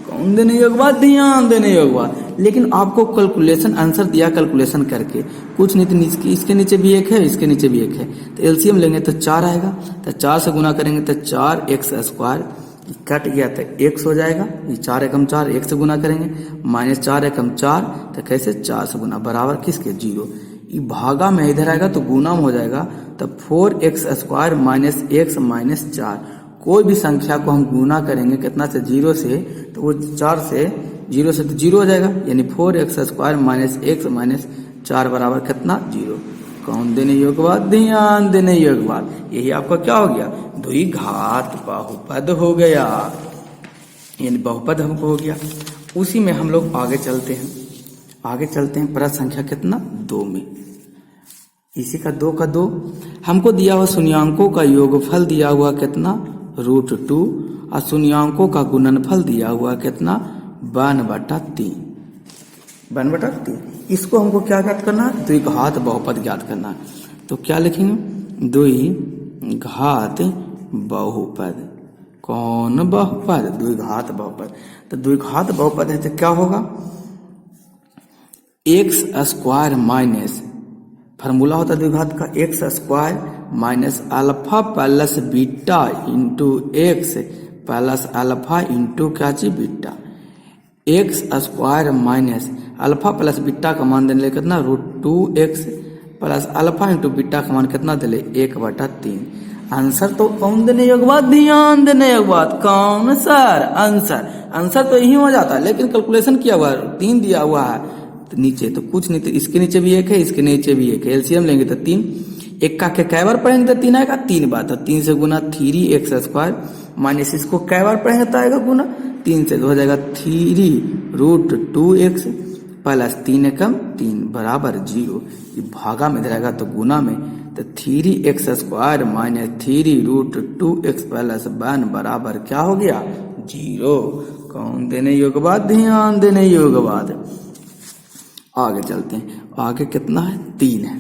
कौन देने योग्य बात, ध्यान देने योग्य बात। लेकिन आपको कैलकुलेशन आंसर दिया कैलकुलेशन करके, कुछ नहीं तो इसके नीचे भी 1 है, इसके नीचे भी 1 है, तो एलसीएम लेंगे तो 4 आएगा। तो 4 से गुना करेंगे तो 4x² कट गया तो x हो जाएगा, ये 4 एकम 4, 1 से गुना करेंगे -4 एकम 4, तो कैसे 4 से गुना बराबर किसके, 0। ये भागा में इधर आएगा तो गुना में हो जाएगा, तो 4x² माइनस x माइनस 4। कोई भी संख्या को हम गुना करेंगे कितना से, 0 से, तो वो 4 से जीरो से तो जीरो हो जाएगा, यानी 4x² माइनस x माइनस 4 बराबर कितना 0। कौन देने योग्य बात, ध्यान देने योग्य बात, यही आपका क्या हो गया, द्विघात बहुपद हो गया, यानी बहुपद हमको हो गया। उसी में हम लोग आगे चलते हैं प्रश्न संख्या कितना 2 में। इसी का 2 का 2 हमको दिया हुआ शून्यांकों का योगफल दिया हुआ कितना √2 और शून्यांकों का गुणनफल दिया हुआ कितना 1/3। इसको हमको क्या ज्ञात करना है, द्विघात बहुपद ज्ञात करना है। तो क्या लिखेंगे, द्विघात बहुपद। कौन बहुपद, द्विघात बहुपद। तो द्विघात बहुपद है तो क्या होगा, x² माइनस, फार्मूला होता है द्विघात का x² minus alpha plus beta into x plus alpha into क्या चीज beta. x² minus alpha plus beta का मान देने कितना √2x plus alpha into beta का मान कितना दिले 1/3। आंसर तो कौन देने योग्य बात, ध्यान देने योग्य बात, कौन सर, आंसर तो यही हो जाता है, लेकिन कैलकुलेशन किया हुआ 3 दिया हुआ है तो नीचे तो कुछ नहीं, तो इसके नीचे भी 1 है, इसके नीचे भी 1 है, एलसीएम लेंगे तो 3, 1 का कै बार पढ़ेंगे तो 3 आएगा, 3 बार, तो 3 से गुना 3x² माइनस इसको कै बार पढ़ेंगे तो आएगा गुना 3 से, तो हो जाएगा 3√2x प्लस 3 एकम 3 बराबर 0। ये भागा में रहेगा तो गुना में, तो 3x² माइनस 3√2x प्लस 1 बराबर क्या हो गया 0। कौन देने योग्य बात, ध्यान देने योग्य बात। आगे चलते हैं, आगे कितना है 3 है।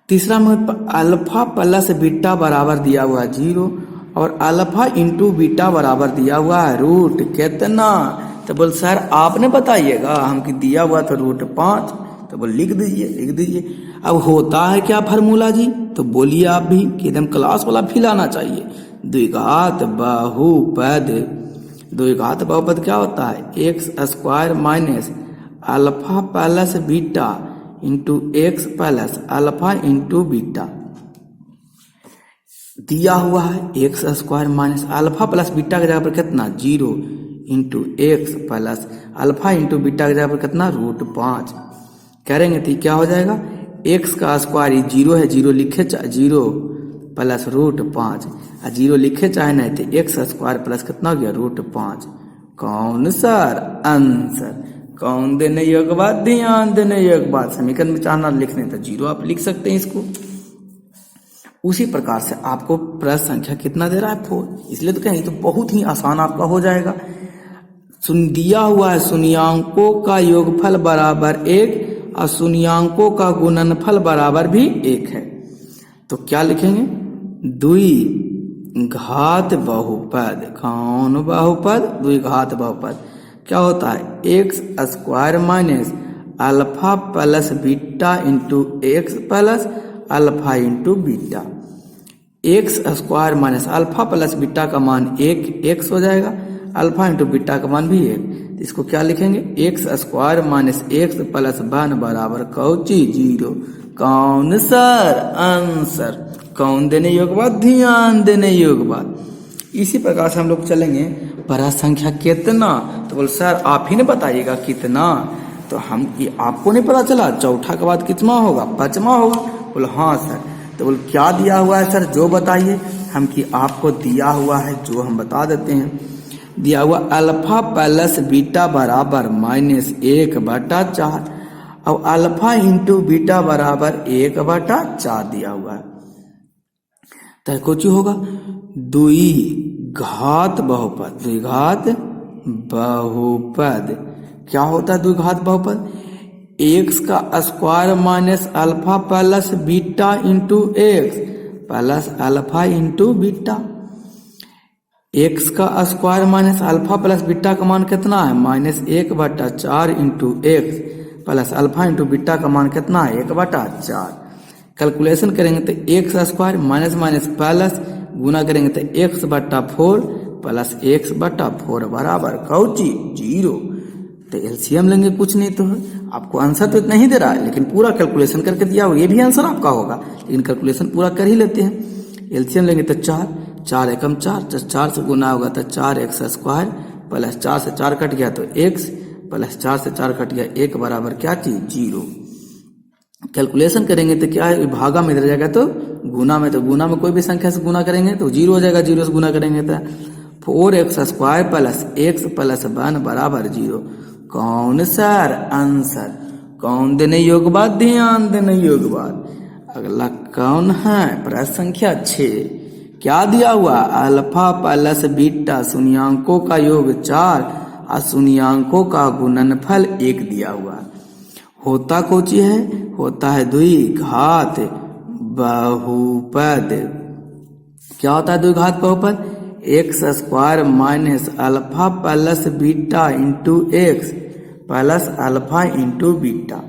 तीसरा में अल्फा प्लस बीटा बराबर दिया हुआ 0 और अल्फा इंटू बीटा बराबर दिया हुआ है रूट कितना। तो बोल सर आपने बताइएगा, हमको दिया हुआ था √5, तो बोल लिख दीजिए। अब होता है क्या फार्मूला जी, तो बोलिए आप भी कि एकदम क्लास वाला फील आना चाहिए। द्विघात बहुपद क्या होता है, x² minus alpha plus beta into x plus alpha into beta दिया हुआ है x² minus alpha plus beta की जगह पर कितना 0 into x plus alpha into beta की जगह पर कितना √5 करेंगे तो क्या हो जाएगा, x का स्क्वायर 0 है, 0 लिखे 0 प्लस √5 और 0 लिखे चाहे नहीं तो x² प्लस कितना हो गया √5। कौन सर, आंसर। कौन देने योग्य बात, ध्यान देने योग्य बात। समीकरण में चाहना लिखने तो 0 आप लिख सकते हैं इसको। उसी प्रकार से आपको प्रश्न संख्या कितना दे रहा है 4, इसलिए तो कहें तो बहुत ही आसान आपका हो जाएगा। दिया हुआ है शून्यांकों का योगफल बराबर 1 और शून्यांकों का गुणनफल बराबर भी 1 है, तो क्या लिखेंगे, द्विघात बहुपद। कौन बहुपद, द्विघात बहुपद। क्या होता है, x² minus alpha plus beta into x plus alpha into beta. x² minus alpha plus beta का मान 1x हो जाएगा, अल्फा इंटू बीटा का मान भी 1, इसको क्या लिखेंगे, x² माइनस x प्लस 1 बराबर कौची 0। कौन सर, आंसर। कौन देने योग्य बात, ध्यान देने योग्य बात। इसी प्रकार से हम लोग चलेंगे प्रश्न संख्या कितना, तो बोल सर आप ही ने बताइएगा कितना, तो हम ये आपको नहीं पता चला, चौथा के बाद कितना होगा, 5वां होगा। बोल हाँ सर, तो बोल क्या दिया हुआ है सर जो बताइए, हम कि आपको दिया हुआ है जो हम बता देते हैं। दिया हुआ अल्फा प्लस बीटा बराबर -1/4 और अल्फा इंटू बीटा बराबर 1/4 दिया हुआ है। तो कुछ होगा द्विघात बहुपद। द्विघात बहुपद क्या होता है, द्विघात बहुपद x का square minus alpha plus beta into x plus alpha into beta. x का square minus alpha plus beta का मान कितना है, -1/4 into x plus alpha into beta का मान कितना है 1/4। कैलकुलेशन करेंगे तो x² माइनस माइनस प्लस गुना करेंगे तो x/4 प्लस x/4 बराबर कौची 0। तो एलसीएम लेंगे, कुछ नहीं तो आपको आंसर तो इतना ही दे रहा है, लेकिन पूरा कैलकुलेशन करके दिया हो, ये भी आंसर आपका होगा, लेकिन कैलकुलेशन पूरा कर ही लेते हैं। एलसीएम लेंगे तो 4 एकम 4, 4 से गुना होगा तो 4x² प्लस 4 से 4 कट गया तो x प्लस 4 से 4 कट गया 1 बराबर क्या चीज 0। कैलकुलेशन करेंगे तो क्या है, भागा में इधर जाएगा तो गुना में, तो गुना में कोई भी संख्या से गुना करेंगे तो 0 हो जाएगा, 0 से गुना करेंगे तो 4x² प्लस x प्लस 1 बराबर 0। कौन सर आंसर, कौन देने योग्य बात, ध्यान देने योग्य बात। अगला कौन है, प्रश्न संख्या 6 क्या दिया हुआ, अल्फा प्लस बीटा शून्यांकों का योग 4 और शून्यांकों का गुणनफल 1 दिया हुआ। होता कोची है, होता है द्विघात बहुपद। क्या होता है द्विघात बहुपद, x² minus alpha plus beta into x plus alpha into beta.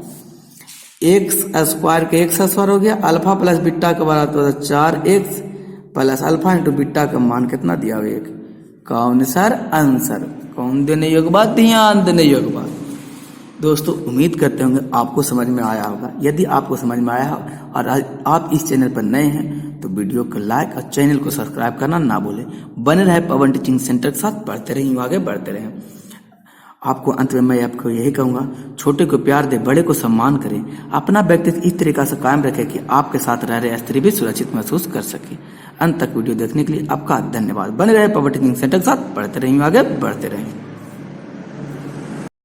x² के x² हो गया, अल्फा प्लस बीटा का बराबर 4x plus alpha into beta का मान कितना दिया हुआ 1। कौन सर आंसर, कौन देने योग्य बात, ध्यान देने योग्य बात। दोस्तों उम्मीद करते होंगे आपको समझ में आया होगा। यदि आपको समझ में आया और आप इस चैनल पर नए हैं तो वीडियो को लाइक और चैनल को सब्सक्राइब करना ना भूलें। बने रहे पवन टीचिंग सेंटर के साथ, पढ़ते रहें, आगे बढ़ते रहें। आपको अंत में मैं आपको यही कहूंगा, छोटे को प्यार दे, बड़े को सम्मान करें, अपना व्यक्तित्व इस तरीका से कायम रखें कि आपके साथ रह रहे स्त्री भी सुरक्षित महसूस कर सके। अंत तक वीडियो देखने के लिए आपका धन्यवाद। बने रहे पवन टीचिंग सेंटर के साथ, पढ़ते रहें, आगे बढ़ते रहें।